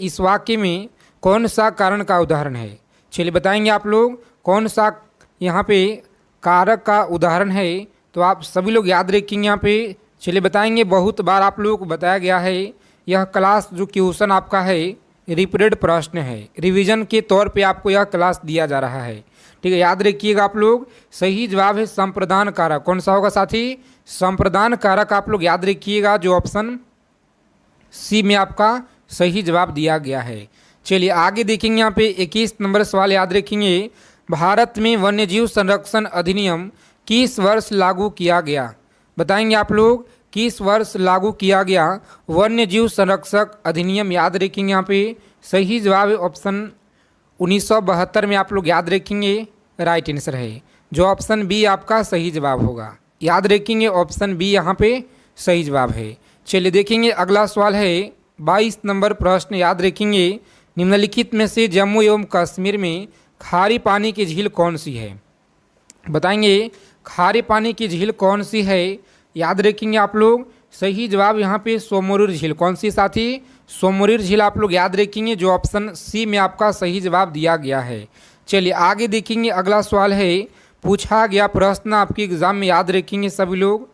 इस वाक्य में कौन सा कारण का उदाहरण है? चलिए बताएंगे आप लोग कौन सा यहाँ पे कारक का उदाहरण है। तो आप सभी लोग याद रखेंगे यहाँ पे। चलिए बताएंगे, बहुत बार आप लोगों को बताया गया है। यह क्लास जो क्वेश्चन आपका है रिपीटेड प्रश्न है, रिवीजन के तौर पे आपको यह क्लास दिया जा रहा है। ठीक है, याद रखिएगा आप लोग। सही जवाब है संप्रदान कारक। कौन सा होगा साथी? संप्रदान कारक आप लोग याद रखिएगा, जो ऑप्शन सी में आपका सही जवाब दिया गया है। चलिए आगे देखेंगे, यहाँ पे 21 नंबर सवाल याद रखेंगे। भारत में वन्यजीव संरक्षण अधिनियम किस वर्ष लागू किया गया? बताएंगे आप लोग किस वर्ष लागू किया गया वन्यजीव संरक्षक अधिनियम? याद रखेंगे यहाँ पे सही जवाब है ऑप्शन 1972 में आप लोग याद रखेंगे, राइट आंसर है। जो ऑप्शन बी आपका सही जवाब होगा, याद रखेंगे ऑप्शन बी यहाँ पे सही जवाब है। चलिए देखेंगे अगला सवाल है 22 नंबर प्रश्न, याद रखेंगे। निम्नलिखित में से जम्मू एवं कश्मीर में खारी पानी की झील कौन सी है? बताएंगे खारे पानी की झील कौन सी है? याद रखेंगे आप लोग सही जवाब यहाँ पे सोमोरुर झील। कौन सी साथी? सोमोरुर झील आप लोग याद रखेंगे, जो ऑप्शन सी में आपका सही जवाब दिया गया है। चलिए आगे देखेंगे, अगला सवाल है पूछा गया प्रश्न आपके एग्जाम में याद रखेंगे सभी लोग।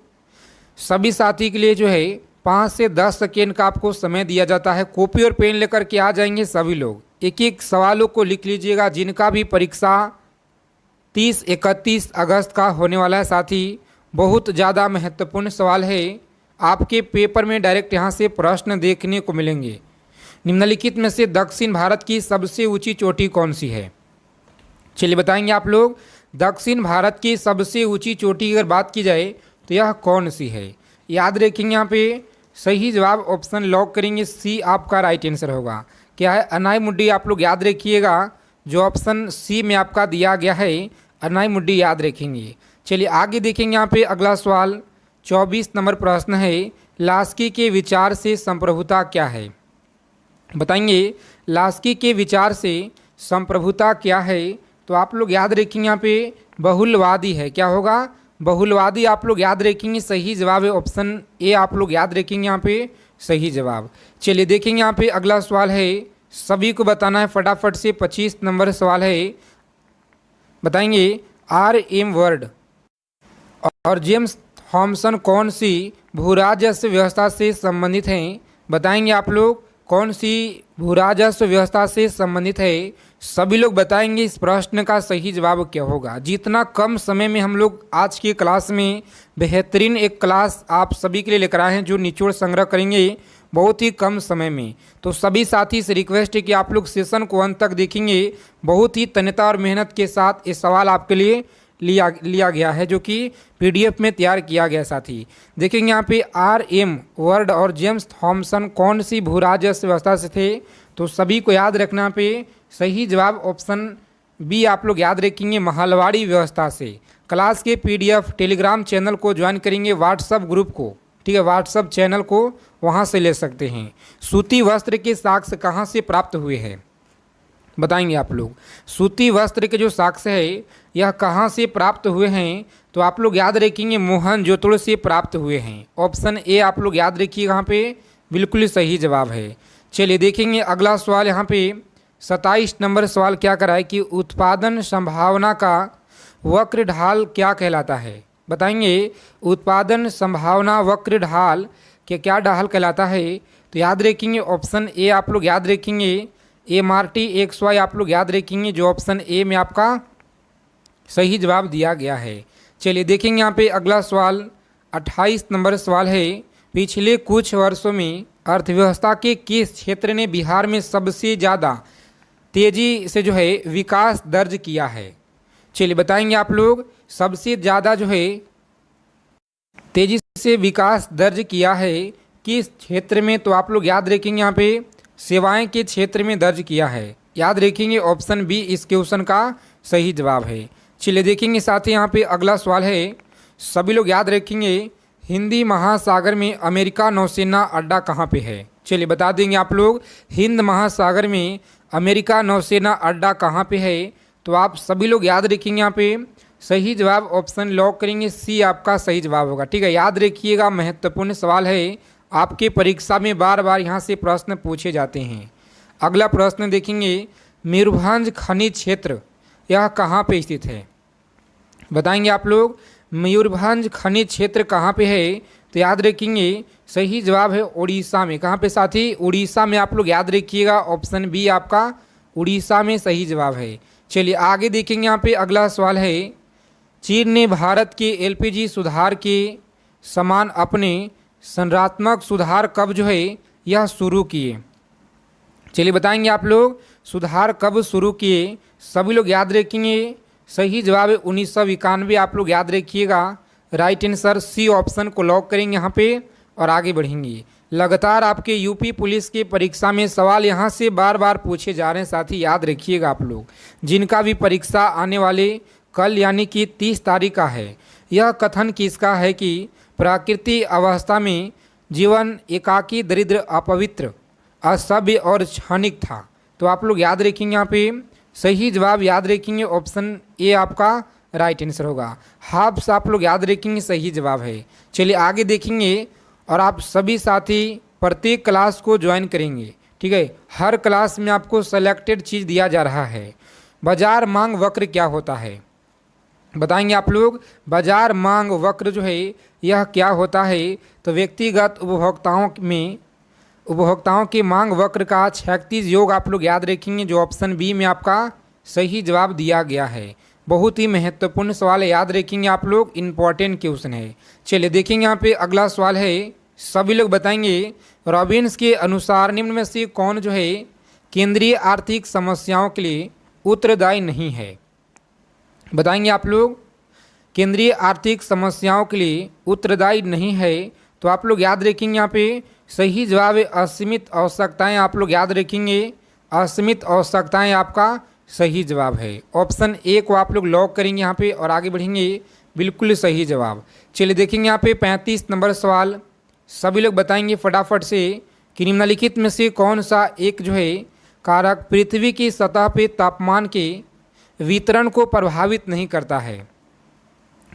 सभी साथी के लिए जो है 5 से 10 सेकेंड का आपको समय दिया जाता है। कॉपी और पेन लेकर के आ जाएंगे सभी लोग, एक एक सवालों को लिख लीजिएगा, जिनका भी परीक्षा 30-31 अगस्त का होने वाला है। साथी बहुत ज़्यादा महत्वपूर्ण सवाल है, आपके पेपर में डायरेक्ट यहाँ से प्रश्न देखने को मिलेंगे। निम्नलिखित में से दक्षिण भारत की सबसे ऊंची चोटी कौन सी है? चलिए बताएंगे आप लोग दक्षिण भारत की सबसे ऊंची चोटी अगर बात की जाए तो यह कौन सी है? याद रखेंगे यहाँ पे सही जवाब ऑप्शन लॉक करेंगे, सी आपका राइट आंसर होगा। क्या है? अनाईमुड्डी आप लोग याद रखिएगा, जो ऑप्शन सी में आपका दिया गया है अनाईमुड्डी, याद रखेंगे। चलिए आगे देखेंगे, यहाँ पे अगला सवाल 24 नंबर प्रश्न है। लास्की के विचार से संप्रभुता क्या है? बताएंगे लास्की के विचार से संप्रभुता क्या है? तो आप लोग याद रखेंगे यहाँ पे बहुलवादी है। क्या होगा? बहुलवादी आप लोग याद रखेंगे, सही जवाब है ऑप्शन ए आप लोग याद रखेंगे यहाँ पे सही जवाब। चलिए देखेंगे यहाँ पे अगला सवाल है, सभी को बताना है फटाफट से। 25 नंबर सवाल है, बताएंगे RM वर्ड और जेम्स थॉमसन कौन सी भूराजस्व व्यवस्था से संबंधित हैं? बताएंगे आप लोग कौन सी भूराजस्व व्यवस्था से संबंधित है? सभी लोग बताएंगे इस प्रश्न का सही जवाब क्या होगा। जितना कम समय में हम लोग आज की क्लास में बेहतरीन एक क्लास आप सभी के लिए लेकर आए हैं, जो निचोड़ संग्रह करेंगे बहुत ही कम समय में। तो सभी साथी से रिक्वेस्ट है कि आप लोग सेशन को अंत तक देखेंगे। बहुत ही तन्यता और मेहनत के साथ ये सवाल आपके लिए लिया गया है, जो कि PDF में तैयार किया गया। साथी देखेंगे यहाँ पे RM वर्ड और जेम्स थॉमसन कौन सी भूराजस्व व्यवस्था से थे? तो सभी को याद रखना पे सही जवाब ऑप्शन बी आप लोग याद रखेंगे, महलवाड़ी व्यवस्था से। क्लास के PDF टेलीग्राम चैनल को ज्वाइन करेंगे, व्हाट्सअप ग्रुप को, ठीक है, व्हाट्सअप चैनल को वहाँ से ले सकते हैं। सूती वस्त्र के साक्ष्य कहाँ से प्राप्त हुए हैं? बताएंगे आप लोग सूती वस्त्र के जो साक्ष्य है यह कहाँ से प्राप्त हुए हैं? तो आप लोग याद रखेंगे मोहनजोदड़ो से प्राप्त हुए हैं। ऑप्शन ए आप लोग याद रखिए, यहाँ पे बिल्कुल सही जवाब है। चलिए देखेंगे अगला सवाल, यहाँ पे 27 नंबर सवाल क्या कराए कि उत्पादन संभावना का वक्र ढाल क्या कहलाता है? बताएंगे उत्पादन संभावना वक्र ढाल के क्या ढाल कहलाता है? तो याद रखेंगे ऑप्शन ए आप लोग याद रखेंगे, MRT/XY आप लोग याद रखेंगे, जो ऑप्शन ए में आपका सही जवाब दिया गया है। चलिए देखेंगे यहाँ पे अगला सवाल 28 नंबर सवाल है, पिछले कुछ वर्षों में अर्थव्यवस्था के किस क्षेत्र ने बिहार में सबसे ज़्यादा तेज़ी से जो है विकास दर्ज किया है? चलिए बताएंगे आप लोग सबसे ज़्यादा जो है तेज़ी से विकास दर्ज किया है किस क्षेत्र में? तो आप लोग याद रखेंगे यहाँ पे सेवाएं के क्षेत्र में दर्ज किया है। याद रखेंगे ऑप्शन बी इस क्वेश्चन का सही जवाब है। चलिए देखेंगे साथ ही यहाँ पे अगला सवाल है, सभी लोग याद रखेंगे हिंदी महासागर में अमेरिका नौसेना अड्डा कहाँ पे है? चलिए बता देंगे आप लोग हिंद महासागर में अमेरिका नौसेना अड्डा कहाँ पे है? तो आप सभी लोग याद रखेंगे यहाँ पे सही जवाब ऑप्शन लॉक करेंगे, सी आपका सही जवाब होगा। ठीक है, याद रखिएगा महत्वपूर्ण सवाल है, आपके परीक्षा में बार बार यहाँ से प्रश्न पूछे जाते हैं। अगला प्रश्न देखेंगे, मयूरभंज खनिज क्षेत्र यह कहाँ पे स्थित है? बताएंगे आप लोग मयूरभंज खनिज क्षेत्र कहाँ पे है? तो याद रखेंगे सही जवाब है उड़ीसा में। कहाँ पे साथी? उड़ीसा में। आप लोग याद रखिएगा, ऑप्शन बी आपका उड़ीसा में सही जवाब है। चलिए आगे देखेंगे, यहाँ पे अगला सवाल है, चीन ने भारत के एलपीजी सुधार के समान अपने संरचनात्मक सुधार कब जो है यह शुरू किए? चलिए बताएंगे आप लोग सुधार कब शुरू किए? सभी लोग याद रखेंगे सही जवाब है 1991। आप लोग याद रखिएगा, राइट आंसर सी ऑप्शन को लॉक करेंगे यहाँ पे और आगे बढ़ेंगे। लगातार आपके यूपी पुलिस के परीक्षा में सवाल यहाँ से बार बार पूछे जा रहे हैं साथी, याद रखिएगा आप लोग। जिनका भी परीक्षा आने वाले कल यानी कि 30 तारीख का है, यह कथन किसका है कि प्राकृतिक अवस्था में जीवन एकाकी, दरिद्र, अपवित्र, असभ्य और क्षणिक था? तो आप लोग याद रखेंगे यहाँ पे सही जवाब याद रखेंगे ऑप्शन ए आपका राइट आंसर होगा। हाफ्स आप लोग याद रखेंगे सही जवाब है। चलिए आगे देखेंगे, और आप सभी साथी प्रत्येक क्लास को ज्वाइन करेंगे, ठीक है? हर क्लास में आपको सेलेक्टेड चीज़ दिया जा रहा है। बाजार मांग वक्र क्या होता है? बताएंगे आप लोग बाजार मांग वक्र जो है यह क्या होता है? तो व्यक्तिगत उपभोक्ताओं के मांग वक्र का क्षैतिज योग आप लोग याद रखेंगे, जो ऑप्शन बी में आपका सही जवाब दिया गया है। बहुत ही महत्वपूर्ण सवाल है, याद रखेंगे आप लोग, इंपॉर्टेंट क्वेश्चन है। चलिए देखेंगे यहाँ पे अगला सवाल है, सभी लोग बताएंगे रॉबिन्स के अनुसार निम्न में से कौन जो है केंद्रीय आर्थिक समस्याओं के लिए उत्तरदायी नहीं है? बताएंगे आप लोग केंद्रीय आर्थिक समस्याओं के लिए उत्तरदायी नहीं है। तो आप लोग याद रखेंगे यहाँ पे सही जवाब है असीमित आवश्यकताएं। आप लोग याद रखेंगे असीमित आवश्यकताएं आपका सही जवाब है। ऑप्शन ए को आप लोग लॉक करेंगे यहाँ पे और आगे बढ़ेंगे, बिल्कुल सही जवाब। चलिए देखेंगे यहाँ पे 35 नंबर सवाल, सभी लोग बताएंगे फटाफट से कि निम्नलिखित में से कौन सा एक जो है कारक पृथ्वी की सतह पे तापमान के वितरण को प्रभावित नहीं करता है?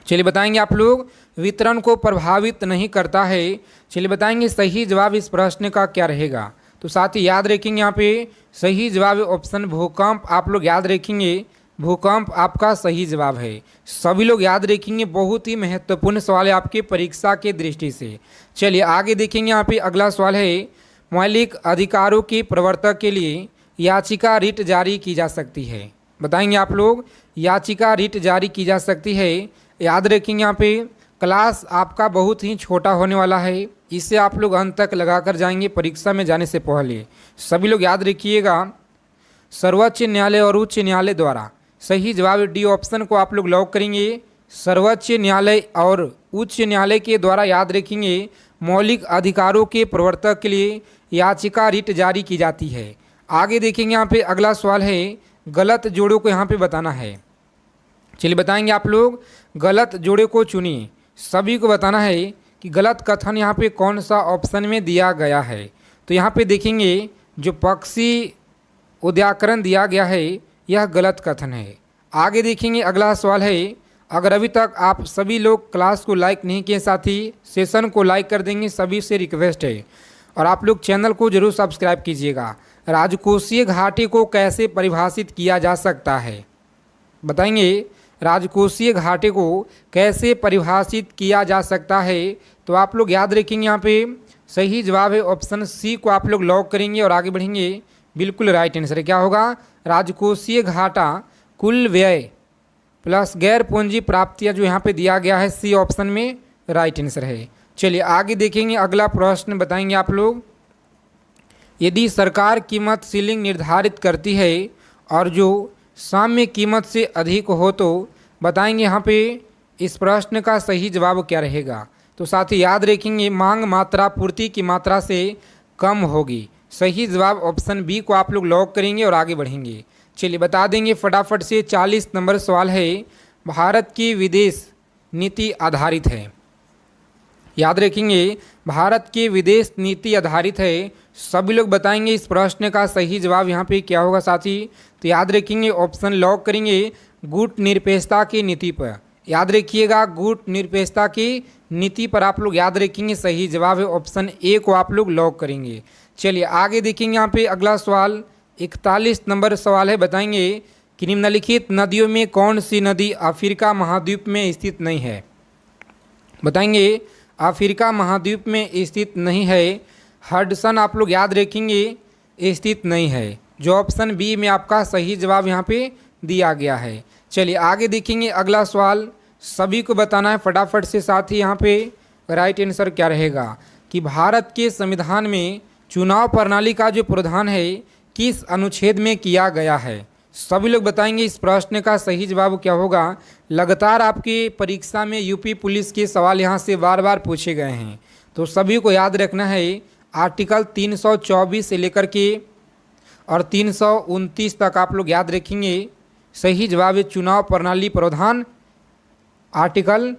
चलिए बताएंगे आप लोग वितरण को प्रभावित नहीं करता है। चलिए बताएंगे सही जवाब इस प्रश्न का क्या रहेगा? तो साथ ही याद रखेंगे यहाँ पे सही जवाब है ऑप्शन भूकंप। आप लोग याद रखेंगे भूकंप आपका सही जवाब है। सभी लोग याद रखेंगे, बहुत ही महत्वपूर्ण सवाल है आपके परीक्षा के दृष्टि से। चलिए आगे देखेंगे, यहाँ पे अगला सवाल है, मौलिक अधिकारों के प्रवर्तक के लिए याचिका रिट जारी की जा सकती है? बताएंगे आप लोग याचिका रिट जारी की जा सकती है। याद रखेंगे यहाँ पे क्लास आपका बहुत ही छोटा होने वाला है, इसे आप लोग अंत तक लगाकर जाएंगे परीक्षा में जाने से पहले। सभी लोग याद रखिएगा सर्वोच्च न्यायालय और उच्च न्यायालय द्वारा, सही जवाब डी ऑप्शन को आप लोग लॉक करेंगे। सर्वोच्च न्यायालय और उच्च न्यायालय के द्वारा याद रखेंगे मौलिक अधिकारों के प्रवर्तक के लिए याचिका रिट जारी की जाती है। आगे देखेंगे यहाँ पे अगला सवाल है, गलत जोड़ों को यहाँ पे बताना है। चलिए बताएंगे आप लोग गलत जोड़े को चुनिए। सभी को बताना है कि गलत कथन यहाँ पे कौन सा ऑप्शन में दिया गया है। तो यहाँ पे देखेंगे जो पक्षी उद्याकरण दिया गया है यह गलत कथन है। आगे देखेंगे अगला सवाल है, अगर अभी तक आप सभी लोग क्लास को लाइक नहीं किए साथी सेशन को लाइक कर देंगे, सभी से रिक्वेस्ट है। और आप लोग चैनल को जरूर सब्सक्राइब कीजिएगा। राजकोषीय घाटे को कैसे परिभाषित किया जा सकता है? बताएंगे राजकोषीय घाटे को कैसे परिभाषित किया जा सकता है? तो आप लोग याद रखेंगे यहाँ पे सही जवाब है ऑप्शन सी को आप लोग लॉक करेंगे और आगे बढ़ेंगे, बिल्कुल राइट आंसर है। क्या होगा? राजकोषीय घाटा कुल व्यय प्लस गैर पूंजी प्राप्तियाँ जो यहाँ पे दिया गया है, सी ऑप्शन में राइट आंसर है। चलिए आगे देखेंगे अगला प्रश्न, बताएंगे आप लोग यदि सरकार कीमत सीलिंग निर्धारित करती है और जो साम्य कीमत से अधिक हो तो बताएंगे यहाँ पे इस प्रश्न का सही जवाब क्या रहेगा? तो साथ ही याद रखेंगे मांग मात्रा पूर्ति की मात्रा से कम होगी। सही जवाब ऑप्शन बी को आप लोग लॉक करेंगे और आगे बढ़ेंगे। चलिए बता देंगे फटाफट से 40 नंबर सवाल है, भारत की विदेश नीति आधारित है। याद रखेंगे भारत की विदेश नीति आधारित है। सभी लोग बताएंगे इस प्रश्न का सही जवाब यहाँ पे क्या होगा साथी? तो याद रखेंगे ऑप्शन लॉक करेंगे गुट निरपेक्षता की नीति पर। याद रखिएगा गुट निरपेक्षता की नीति पर आप लोग याद रखेंगे, सही जवाब है ऑप्शन ए को आप लोग लॉक करेंगे। चलिए आगे देखेंगे यहाँ पे अगला सवाल, 41 नंबर सवाल है, बताएंगे कि निम्नलिखित नदियों में कौन सी नदी अफ्रीका महाद्वीप में स्थित नहीं है। बताएंगे अफ्रीका महाद्वीप में स्थित नहीं है। हडसन आप लोग याद रखेंगे स्थित नहीं है, जो ऑप्शन बी में आपका सही जवाब यहाँ पे दिया गया है। चलिए आगे देखेंगे अगला सवाल, सभी को बताना है फटाफट से। साथ ही यहाँ पे राइट आंसर क्या रहेगा कि भारत के संविधान में चुनाव प्रणाली का जो प्रावधान है किस अनुच्छेद में किया गया है। सभी लोग बताएंगे इस प्रश्न का सही जवाब क्या होगा। लगातार आपकी परीक्षा में यूपी पुलिस के सवाल यहाँ से बार बार पूछे गए हैं, तो सभी को याद रखना है आर्टिकल 324 से लेकर के और 329 तक आप लोग याद रखेंगे। सही जवाब है चुनाव प्रणाली प्रावधान आर्टिकल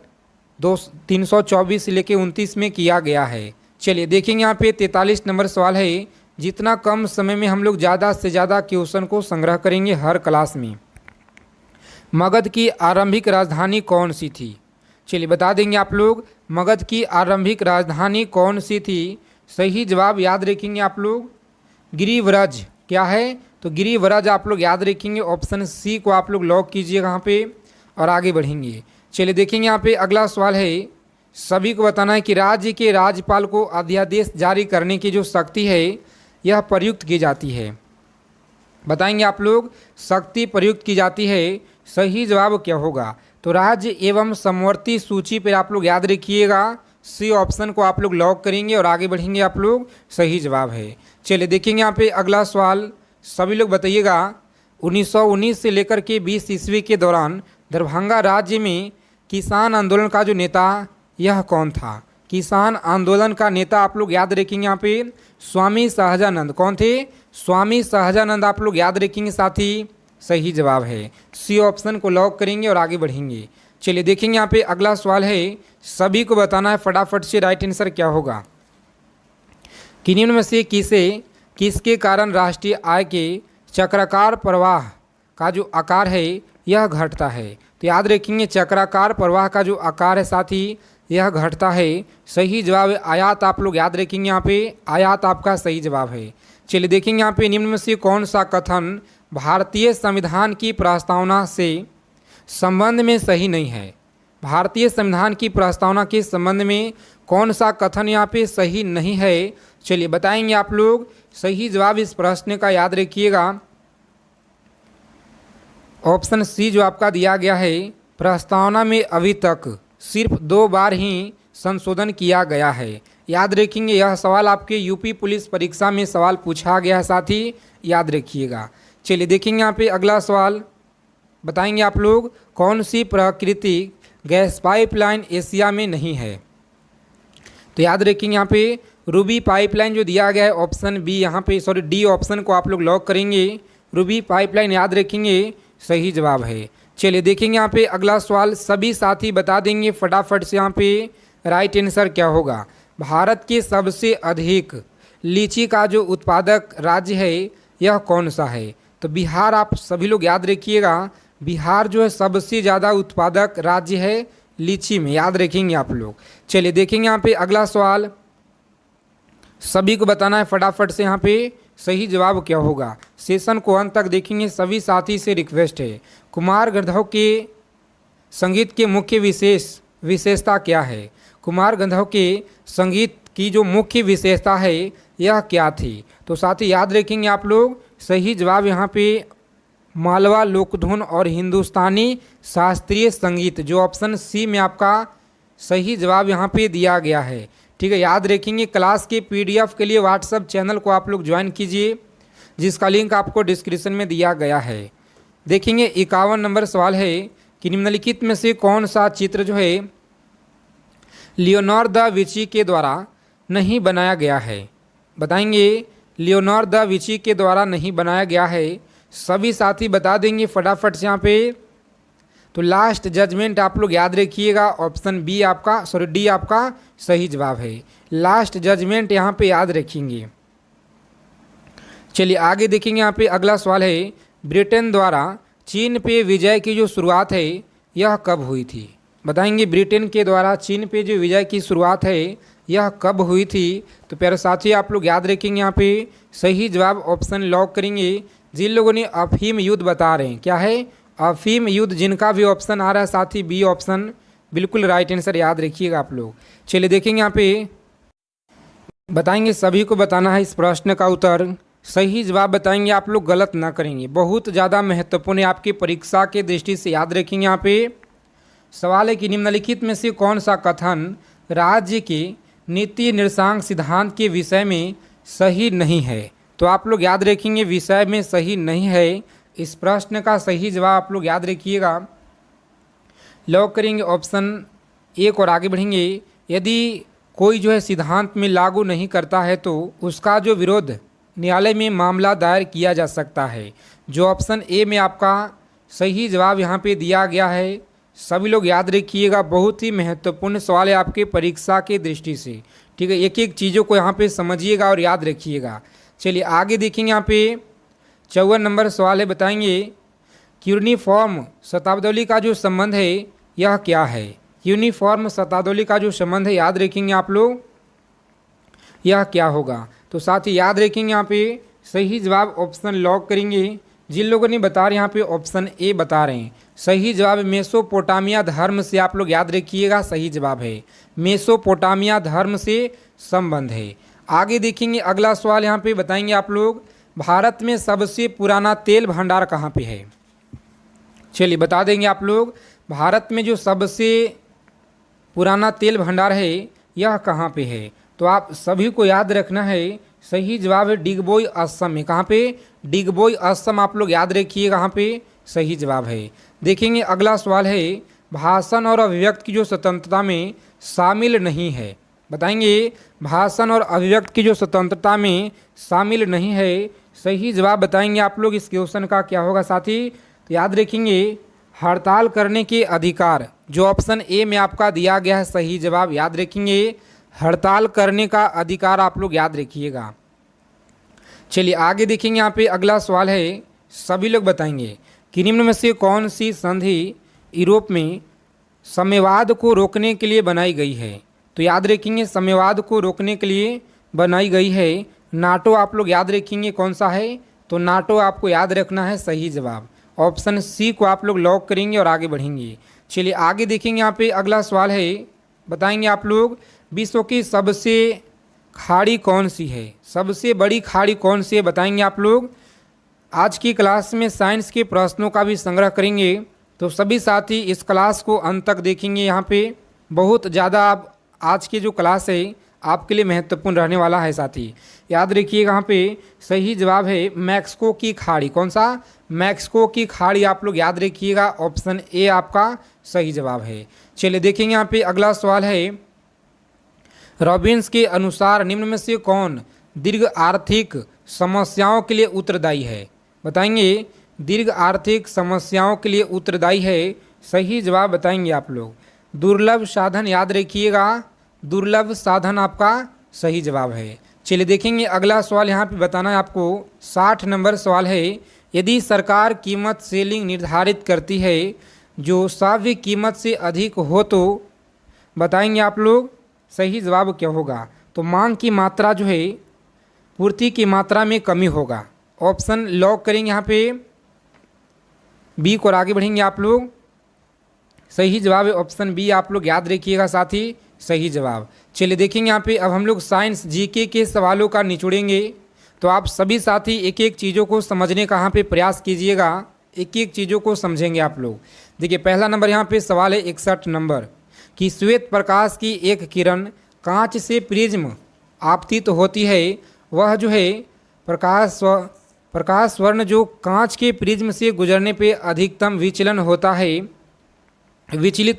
324 से लेकर 29 में किया गया है। चलिए देखेंगे यहाँ पे 43 नंबर सवाल है, जितना कम समय में हम लोग ज़्यादा से ज़्यादा क्वेश्चन को संग्रह करेंगे हर क्लास में। मगध की आरंभिक राजधानी कौन सी थी। चलिए बता देंगे आप लोग मगध की आरंभिक राजधानी कौन सी थी। सही जवाब याद रखेंगे आप लोग गिरिव्रज। क्या है तो गिरिव्रज आप लोग याद रखेंगे। ऑप्शन सी को आप लोग लॉक कीजिएगा यहाँ पे और आगे बढ़ेंगे। चलिए देखेंगे यहाँ पे अगला सवाल है, सभी को बताना है कि राज्य के राज्यपाल को अध्यादेश जारी करने की जो शक्ति है यह प्रयुक्त की जाती है। बताएंगे आप लोग शक्ति प्रयुक्त की जाती है। सही जवाब क्या होगा तो राज्य एवं समवर्ती सूची पर आप लोग याद रखिएगा सी ऑप्शन को आप लोग लॉक करेंगे और आगे बढ़ेंगे आप लोग। सही जवाब है। चलिए देखेंगे यहाँ पे अगला सवाल, सभी लोग बताइएगा 1919 से लेकर के 20 ईस्वी के दौरान दरभंगा राज्य में किसान आंदोलन का जो नेता यह कौन था। किसान आंदोलन का नेता आप लोग याद रखेंगे यहाँ पे स्वामी सहजानंद। कौन थे स्वामी सहजानंद आप लोग याद रखेंगे साथी। सही जवाब है सी ऑप्शन को लॉक करेंगे और आगे बढ़ेंगे। चलिए देखेंगे यहाँ पे अगला सवाल है, सभी को बताना है फटाफट से राइट आंसर क्या होगा कि निम्न में से किसके कारण राष्ट्रीय आय के चक्राकार प्रवाह का जो आकार है यह घटता है। तो याद रखेंगे चक्राकार प्रवाह का जो आकार है साथी यह घटता है। सही जवाब है आयात आप लोग याद रखेंगे यहाँ पे आयात आपका सही जवाब है। चलिए देखेंगे यहाँ पे निम्न में से कौन सा कथन भारतीय संविधान की प्रस्तावना से संबंध में सही नहीं है। भारतीय संविधान की प्रस्तावना के संबंध में कौन सा कथन यहाँ पे सही नहीं है। चलिए बताएंगे आप लोग। सही जवाब इस प्रश्न का याद रखिएगा ऑप्शन सी जो आपका दिया गया है, प्रस्तावना में अभी तक सिर्फ 2 बार ही संशोधन किया गया है। याद रखेंगे यह सवाल आपके यूपी पुलिस परीक्षा में सवाल पूछा गया है, साथ ही याद रखिएगा। चलिए देखेंगे यहाँ पे अगला सवाल, बताएंगे आप लोग कौन सी प्राकृतिक गैस पाइपलाइन एशिया में नहीं है। तो याद रखेंगे यहाँ पे रूबी पाइपलाइन जो दिया गया है ऑप्शन बी यहाँ पे डी ऑप्शन को आप लोग लॉक करेंगे। रूबी पाइपलाइन याद रखेंगे सही जवाब है। चलिए देखेंगे यहाँ पे अगला सवाल, सभी साथी बता देंगे फटाफट से यहाँ पे राइट आंसर क्या होगा। भारत के सबसे अधिक लीची का जो उत्पादक राज्य है यह कौन सा है। तो बिहार आप सभी लोग याद रखिएगा, बिहार जो है सबसे ज़्यादा उत्पादक राज्य है लीची में, याद रखेंगे आप लोग। चलिए देखेंगे यहाँ पे अगला सवाल, सभी को बताना है फटाफट से यहाँ पे सही जवाब क्या होगा। सेशन को अंत तक देखेंगे, सभी साथी से रिक्वेस्ट है। कुमार गंधर्व के संगीत के मुख्य विशेषता क्या है। कुमार गंधर्व के संगीत की जो मुख्य विशेषता है यह क्या थी। तो साथ ही याद रखेंगे आप लोग सही जवाब यहाँ पे मालवा लोकधुन और हिंदुस्तानी शास्त्रीय संगीत, जो ऑप्शन सी में आपका सही जवाब यहाँ पे दिया गया है। ठीक है, याद रखेंगे। क्लास के पीडीएफ के लिए व्हाट्सएप चैनल को आप लोग ज्वाइन कीजिए, जिसका लिंक आपको डिस्क्रिप्शन में दिया गया है। देखेंगे 51 नंबर सवाल है कि निम्नलिखित में से कौन सा चित्र जो है लियोनार्डो दा विंची के द्वारा नहीं बनाया गया है। बताएंगे लियोनार्डो दा विंची के द्वारा नहीं बनाया गया है। सभी साथी बता देंगे फटाफट से यहाँ पे। तो लास्ट जजमेंट आप लोग याद रखिएगा, ऑप्शन बी आपका डी आपका सही जवाब है। लास्ट जजमेंट यहाँ पे याद रखेंगे। चलिए आगे देखेंगे यहाँ पे अगला सवाल है, ब्रिटेन द्वारा चीन पे विजय की जो शुरुआत है यह कब हुई थी। बताएंगे ब्रिटेन के द्वारा चीन पे जो विजय की शुरुआत है यह कब हुई थी? तो प्यारे साथी आप लोग याद रखेंगे यहाँ पे सही जवाब ऑप्शन लॉक करेंगे। जिन लोगों ने अफीम युद्ध बता रहे हैं, क्या है? अफीम युद्ध। जिनका भी ऑप्शन आ रहा है साथी बी ऑप्शन बिल्कुल राइट आंसर, याद रखिएगा आप लोग। चलिए देखेंगे यहाँ पे बताएंगे, सभी को बताना है इस प्रश्न का उत्तर। सही जवाब बताएंगे आप लोग, गलत ना करेंगे। बहुत ज़्यादा महत्वपूर्ण है आपकी परीक्षा के दृष्टि से, याद रखेंगे। यहाँ पे सवाल है कि निम्नलिखित में से कौन सा कथन राज्य के नीति निर्देशांक सिद्धांत के विषय में सही नहीं है? तो आप लोग याद रखेंगे विषय में सही नहीं है। इस प्रश्न का सही जवाब आप लोग याद रखिएगा, लॉक करेंगे ऑप्शन एक और आगे बढ़ेंगे। यदि कोई जो है सिद्धांत में लागू नहीं करता है तो उसका जो विरोध न्यायालय में मामला दायर किया जा सकता है। जो ऑप्शन ए में आपका सही जवाब यहाँ पे दिया गया है, सभी लोग याद रखिएगा। बहुत ही महत्वपूर्ण सवाल है आपके परीक्षा के दृष्टि से, ठीक है। एक एक चीज़ों को यहाँ पे समझिएगा और याद रखिएगा। चलिए आगे देखेंगे, यहाँ पे 54 नंबर सवाल है, बताएंगे यूनिफॉर्म शताब्दी का जो संबंध है यह क्या है? यूनिफॉर्म शताब्दी का जो संबंध है, याद रखेंगे आप लोग, यह क्या होगा? तो साथ ही याद रखेंगे यहाँ पे सही जवाब ऑप्शन लॉक करेंगे। जिन लोगों ने बता रहे यहाँ पे ऑप्शन ए बता रहे हैं, सही जवाब मेसोपोटामिया धर्म से, आप लोग याद रखिएगा सही जवाब है मेसोपोटामिया धर्म से संबंध है। आगे देखेंगे अगला सवाल, यहाँ पे बताएंगे आप लोग भारत में सबसे पुराना तेल भंडार कहाँ पे है? चलिए बता देंगे आप लोग, भारत में जो सबसे पुराना तेल भंडार है यह कहाँ पे है? तो आप सभी को याद रखना है, सही जवाब है डिगबोई असम में। कहाँ पे? डिगबोई असम, आप लोग याद रखिए कहाँ पे सही जवाब है। देखेंगे अगला सवाल है भाषण और अभिव्यक्ति की जो स्वतंत्रता में शामिल नहीं है, बताएंगे भाषण और अभिव्यक्ति की जो स्वतंत्रता में शामिल नहीं है, सही जवाब बताएंगे आप लोग। इस क्वेश्चन का क्या होगा साथी? तो याद रखेंगे हड़ताल करने के अधिकार, जो ऑप्शन ए में आपका दिया गया है सही जवाब, याद रखेंगे हड़ताल करने का अधिकार, आप लोग याद रखिएगा। चलिए आगे देखेंगे, यहाँ पे अगला सवाल है, सभी लोग बताएंगे कि निम्न में से कौन सी संधि यूरोप में साम्यवाद को रोकने के लिए बनाई गई है? तो याद रखेंगे साम्यवाद को रोकने के लिए बनाई गई है नाटो, आप लोग याद रखेंगे कौन सा है? तो नाटो आपको याद रखना है सही जवाब। ऑप्शन सी को आप लोग लॉक करेंगे और आगे बढ़ेंगे। चलिए आगे देखेंगे, यहाँ पे अगला सवाल है, बताएंगे आप लोग विश्व की सबसे खाड़ी कौन सी है? सबसे बड़ी खाड़ी कौन सी है, बताएंगे आप लोग। आज की क्लास में साइंस के प्रश्नों का भी संग्रह करेंगे, तो सभी साथी इस क्लास को अंत तक देखेंगे। यहाँ पे बहुत ज़्यादा आप आज की जो क्लास है आपके लिए महत्वपूर्ण रहने वाला है साथी, याद रखिएगा। यहाँ पे सही जवाब है मैक्सिको की खाड़ी। कौन सा? मैक्सिको की खाड़ी, आप लोग याद रखिएगा, ऑप्शन ए आपका सही जवाब है। चलिए देखेंगे, यहाँ पे अगला सवाल है, रॉबिन्स के अनुसार निम्न में से कौन दीर्घ आर्थिक समस्याओं के लिए उत्तरदायी है? बताएंगे दीर्घ आर्थिक समस्याओं के लिए उत्तरदायी है, सही जवाब बताएंगे आप लोग दुर्लभ साधन, याद रखिएगा दुर्लभ साधन आपका सही जवाब है। चलिए देखेंगे अगला सवाल, यहाँ पे बताना है आपको 60 नंबर सवाल है, यदि सरकार कीमत सेलिंग निर्धारित करती है जो साव्य कीमत से अधिक हो तो बताएंगे आप लोग सही जवाब क्या होगा? तो मांग की मात्रा जो है पूर्ति की मात्रा में कमी होगा। ऑप्शन लॉक करेंगे यहाँ पे बी को, आगे बढ़ेंगे आप लोग। सही जवाब है ऑप्शन बी, आप लोग याद रखिएगा साथी सही जवाब। चलिए देखेंगे यहाँ पे अब हम लोग साइंस जीके के सवालों का निचोड़ेंगे, तो आप सभी साथी एक एक चीज़ों को समझने का यहाँ पे प्रयास कीजिएगा, एक एक चीज़ों को समझेंगे आप लोग। देखिए पहला नंबर यहाँ पे सवाल है 61 नंबर कि श्वेत प्रकाश की एक किरण कांच से प्रिज्म आपतित होती है, वह जो है प्रकाश स्वर्ण जो कांच के प्रिज्म से गुजरने पे अधिकतम विचलित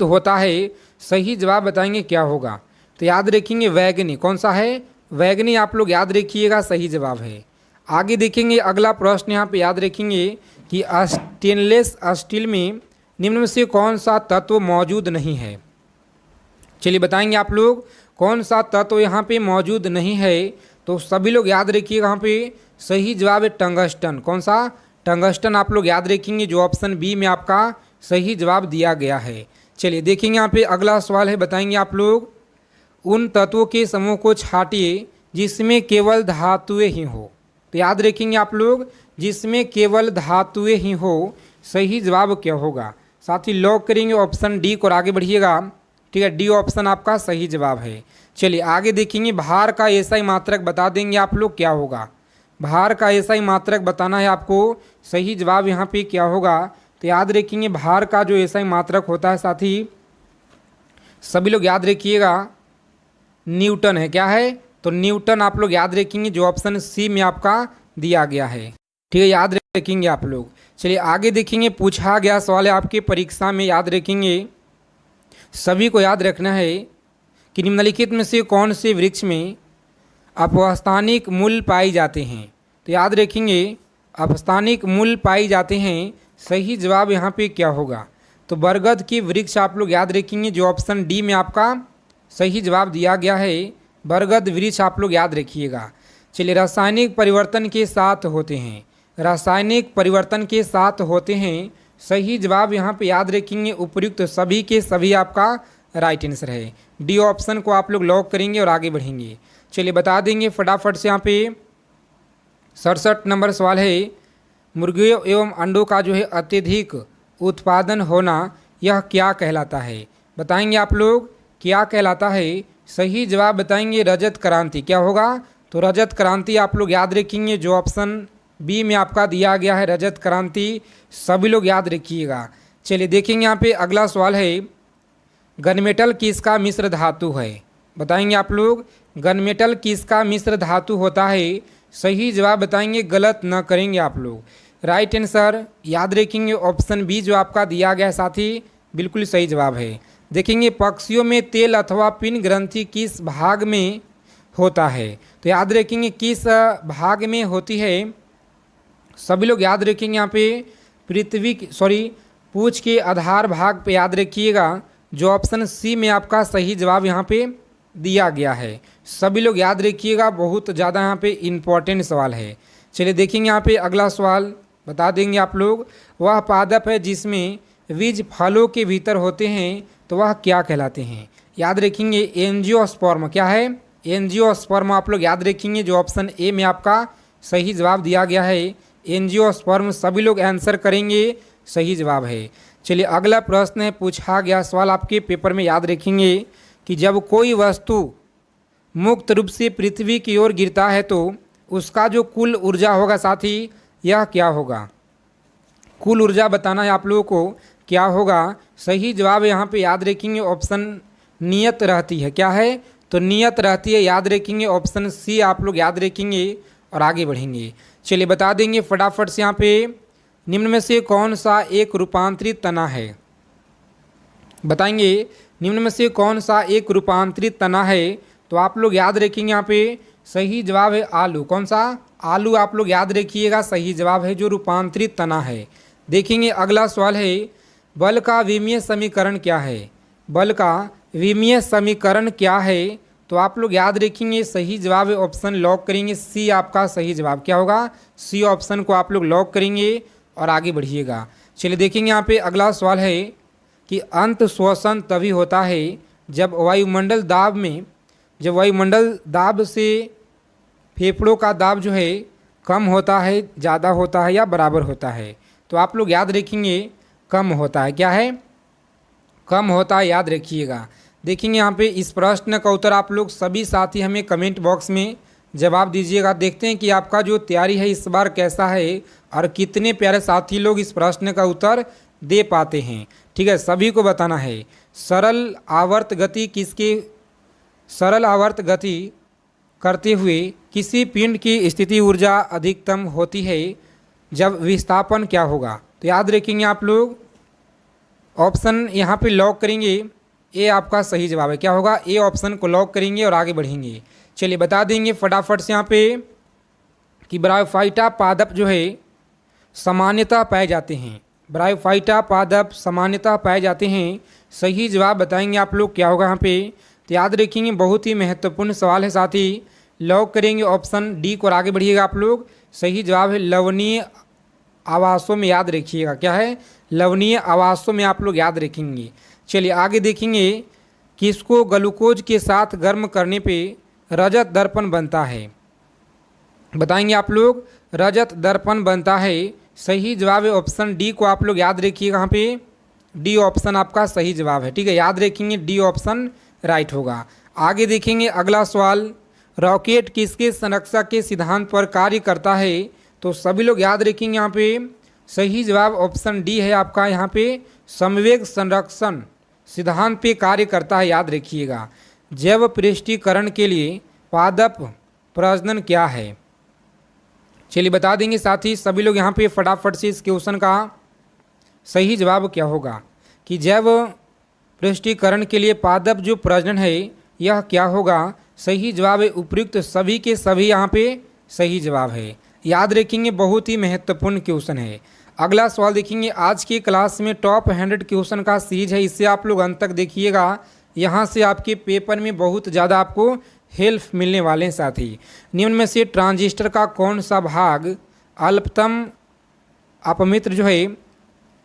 होता है, सही जवाब बताएंगे क्या होगा? तो याद रखेंगे वैगनी। कौन सा है? वैगनी, आप लोग याद रखिएगा सही जवाब है। आगे देखेंगे अगला प्रश्न, यहाँ पे याद रखेंगे कि स्टेनलेस स्टील में निम्न में से कौन सा तत्व मौजूद नहीं है? चलिए बताएंगे आप लोग कौन सा तत्व यहाँ पे मौजूद नहीं है, तो सभी लोग याद रखिएगा यहाँ पे सही जवाब है टंगस्टन। कौन सा? टंगस्टन, आप लोग याद रखेंगे, जो ऑप्शन बी में आपका सही जवाब दिया गया है। चलिए देखेंगे यहाँ पे अगला सवाल है, बताएंगे आप लोग उन तत्वों के समूह को छाटिए जिसमें केवल धातुएं ही हो। तो याद रखेंगे आप लोग, जिसमें केवल धातुएं ही हो। सही जवाब क्या होगा? साथ ही लॉक करेंगे ऑप्शन डी को और आगे बढ़िएगा। ठीक है, डी ऑप्शन आपका सही जवाब है। चलिए आगे देखेंगे, भार का ऐसा ही मात्रक बता देंगे आप लोग, क्या होगा? भार का ऐसा ही मात्रक बताना है आपको। सही जवाब यहाँ पे क्या होगा? तो याद रखेंगे भार का जो ऐसा ही मात्रक होता है, साथ ही सभी लोग याद रखिएगा, न्यूटन है। क्या है? तो न्यूटन आप लोग याद रखेंगे, जो ऑप्शन सी में आपका दिया गया है। ठीक है, याद रखेंगे आप लोग। चलिए आगे देखेंगे, पूछा गया सवाल है आपके परीक्षा में, याद रखेंगे, सभी को याद रखना है कि निम्नलिखित में से कौन से वृक्ष में अपस्थानिक मूल पाए जाते हैं? तो याद रखेंगे अपस्थानिक मूल पाए जाते हैं। सही जवाब यहाँ पे क्या होगा? तो बरगद की वृक्ष आप लोग याद रखेंगे, जो ऑप्शन डी में आपका सही जवाब दिया गया है। बरगद वृक्ष आप लोग याद रखिएगा। चलिए रासायनिक परिवर्तन के साथ होते हैं, रासायनिक परिवर्तन के साथ होते हैं। सही जवाब यहाँ पे याद रखेंगे उपयुक्त सभी के सभी आपका राइट आंसर है। डी ऑप्शन को आप लोग लॉक करेंगे और आगे बढ़ेंगे। चलिए बता देंगे फटाफट से। यहाँ पे 67 नंबर सवाल है, मुर्गियों एवं अंडों का जो है अत्यधिक उत्पादन होना, यह क्या कहलाता है? बताएंगे आप लोग, क्या कहलाता है? सही जवाब बताएंगे रजत क्रांति। क्या होगा? तो रजत क्रांति आप लोग याद रखेंगे, जो ऑप्शन बी में आपका दिया गया है, रजत क्रांति। सभी लोग याद रखिएगा। चलिए देखेंगे यहाँ पे अगला सवाल है, गनमेटल किसका मिश्र धातु है? बताएंगे आप लोग, गनमेटल किसका मिश्र धातु होता है? सही जवाब बताएंगे, गलत न करेंगे आप लोग। राइट आंसर याद रखेंगे ऑप्शन बी जो आपका दिया गया है, साथ ही बिल्कुल सही जवाब है। देखेंगे पक्षियों में तेल अथवा पिन ग्रंथि किस भाग में होता है? तो याद रखेंगे किस भाग में होती है। सभी लोग याद रखेंगे यहाँ पे पृथ्वी पूंछ के आधार भाग पे याद रखिएगा, जो ऑप्शन सी में आपका सही जवाब यहाँ पे दिया गया है। सभी लोग याद रखिएगा, बहुत ज़्यादा यहाँ पे इम्पोर्टेंट सवाल है। चलिए देखेंगे यहाँ पे अगला सवाल, बता देंगे आप लोग, वह पादप है जिसमें बीज फलों के भीतर होते हैं, तो वह क्या कहलाते हैं? याद रखेंगे एंजियोस्पर्म। क्या है? एंजियोस्पर्म आप लोग याद रखेंगे, जो ऑप्शन ए में आपका सही जवाब दिया गया है, एंजियोस्पर्म। सभी लोग आंसर करेंगे, सही जवाब है। चलिए अगला प्रश्न है, पूछा गया सवाल आपके पेपर में, याद रखेंगे कि जब कोई वस्तु मुक्त रूप से पृथ्वी की ओर गिरता है तो उसका जो कुल ऊर्जा होगा, साथी यह क्या होगा? कुल ऊर्जा बताना है आप लोगों को, क्या होगा? सही जवाब यहाँ पे याद रखेंगे ऑप्शन नियत रहती है। क्या है? तो नियत रहती है, याद रखेंगे ऑप्शन सी आप लोग याद रखेंगे और आगे बढ़ेंगे। चलिए बता देंगे फटाफट से, यहाँ पे निम्न में से कौन सा एक रूपांतरित तना है? बताएंगे निम्न में से कौन सा एक रूपांतरित तना है? तो आप लोग याद रखेंगे यहाँ पे सही जवाब है आलू। कौन सा? आलू आप लोग याद रखिएगा, सही जवाब है जो रूपांतरित तना है। देखेंगे अगला सवाल है, बल का विमीय समीकरण क्या है? बल का विमीय समीकरण क्या है? तो आप लोग याद रखेंगे, सही जवाब है ऑप्शन लॉक करेंगे, सी आपका सही जवाब क्या होगा? सी ऑप्शन को आप लोग लॉक करेंगे और आगे बढ़िएगा। चलिए देखेंगे यहाँ पे अगला सवाल है कि अंत श्वसन तभी होता है जब वायुमंडल दाब से फेफड़ों का दाब जो है कम होता है, ज़्यादा होता है या बराबर होता है? तो आप लोग याद रखेंगे कम होता है। क्या है? कम होता है, याद रखिएगा। देखेंगे यहाँ पे इस प्रश्न का उत्तर आप लोग सभी साथी हमें कमेंट बॉक्स में जवाब दीजिएगा। देखते हैं कि आपका जो तैयारी है इस बार कैसा है और कितने प्यारे साथी लोग इस प्रश्न का उत्तर दे पाते हैं। ठीक है, सभी को बताना है। सरल आवर्त गति करते हुए किसी पिंड की स्थिति ऊर्जा अधिकतम होती है जब विस्थापन क्या होगा? तो याद रखेंगे आप लोग, ऑप्शन यहाँ पे लॉक करेंगे, ए आपका सही जवाब है। क्या होगा? ए ऑप्शन को लॉक करेंगे और आगे बढ़ेंगे। चलिए बता देंगे फटाफट से यहाँ पे कि ब्रायोफाइटा पादप जो है सामान्यतः पाए जाते हैं। ब्रायोफाइटा पादप सामान्यतः पाए जाते हैं। सही जवाब बताएंगे आप लोग, क्या होगा यहाँ पे? तो याद रखेंगे, बहुत ही महत्वपूर्ण सवाल है, साथ ही लॉक करेंगे ऑप्शन डी को और आगे बढ़िएगा आप लोग। सही जवाब है लवणीय आवासों में, याद रखिएगा। क्या है? लवणीय आवासों में आप लोग याद रखेंगे। चलिए आगे देखेंगे किसको ग्लूकोज के साथ गर्म करने पे रजत दर्पण बनता है? बताएंगे आप लोग। रजत दर्पण बनता है। सही जवाब है ऑप्शन डी को आप लोग याद रखिएगा। यहाँ पे डी ऑप्शन आपका सही जवाब है। ठीक है, याद रखेंगे, डी ऑप्शन राइट होगा। आगे देखेंगे अगला सवाल, रॉकेट किसके संरक्षक के सिद्धांत पर कार्य करता है? तो सभी लोग याद रखेंगे, यहाँ पे सही जवाब ऑप्शन डी है आपका। यहाँ पे समवेग संरक्षण सिद्धांत पे कार्य करता है, याद रखिएगा। जैव पृष्ठीकरण के लिए पादप प्रजनन क्या है? चलिए बता देंगे साथी सभी लोग यहाँ पे फटाफट से इस क्वेश्चन का सही जवाब क्या होगा कि जैव पृष्ठीकरण के लिए पादप जो प्रजनन है यह क्या होगा? सही जवाब है उपयुक्त सभी के सभी यहाँ पे सही जवाब है, याद रखेंगे। बहुत ही महत्वपूर्ण क्वेश्चन है। अगला सवाल देखेंगे, आज की क्लास में टॉप 100 क्वेश्चन का सीरीज है, इससे आप लोग अंत तक देखिएगा। यहाँ से आपके पेपर में बहुत ज़्यादा आपको हेल्प मिलने वाले हैं साथी। निम्न में से ट्रांजिस्टर का कौन सा भाग अल्पतम अपमित्र जो है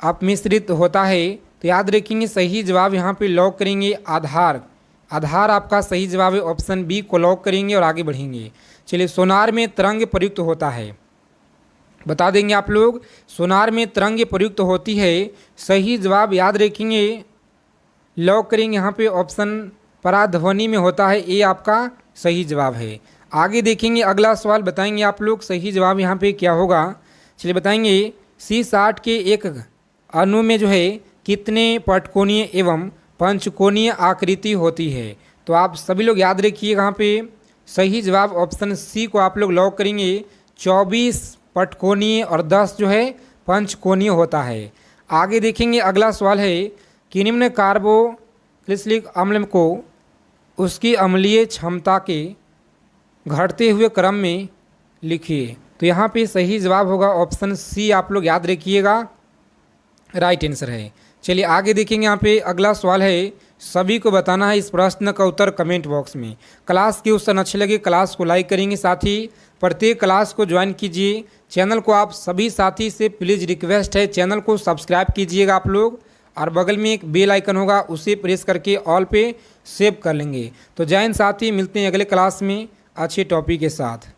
अपमिश्रित होता है? तो याद रखेंगे सही जवाब यहाँ पे लॉक करेंगे आधार। आधार आपका सही जवाब है, ऑप्शन बी को लॉक करेंगे और आगे बढ़ेंगे। चलिए, सोनार में तरंग प्रयुक्त होता है, बता देंगे आप लोग। सोनार में तरंग प्रयुक्त होती है, सही जवाब याद रखेंगे, लॉक करेंगे यहाँ पे ऑप्शन पराध्वनि में होता है, ये आपका सही जवाब है। आगे देखेंगे अगला सवाल, बताएंगे आप लोग सही जवाब यहाँ पे क्या होगा। चलिए बताएंगे, C60 के एक अणु में जो है कितने पटकोणीय एवं पंचकोणीय आकृति होती है? तो आप सभी लोग याद रखिए, यहाँ पे सही जवाब ऑप्शन सी को आप लोग लॉक करेंगे। 24 पटकोणीय और 10 जो है पंचकोणीय होता है। आगे देखेंगे अगला सवाल है कि निम्न कार्बोक्सिलिक अम्ल को उसकी अम्लीय क्षमता के घटते हुए क्रम में लिखिए। तो यहाँ पे सही जवाब होगा ऑप्शन सी, आप लोग याद रखिएगा, राइट आंसर है। चलिए आगे देखेंगे, यहाँ पे अगला सवाल है, सभी को बताना है इस प्रश्न का उत्तर कमेंट बॉक्स में। क्लास के उत्तर अच्छे लगे क्लास को लाइक करेंगे, साथ ही प्रत्येक क्लास को ज्वाइन कीजिए। चैनल को आप सभी साथी से प्लीज़ रिक्वेस्ट है, चैनल को सब्सक्राइब कीजिएगा आप लोग, और बगल में एक बेल आइकन होगा उसे प्रेस करके ऑल पे सेव कर लेंगे। तो जय हिंद साथी, मिलते हैं अगले क्लास में अच्छे टॉपिक के साथ।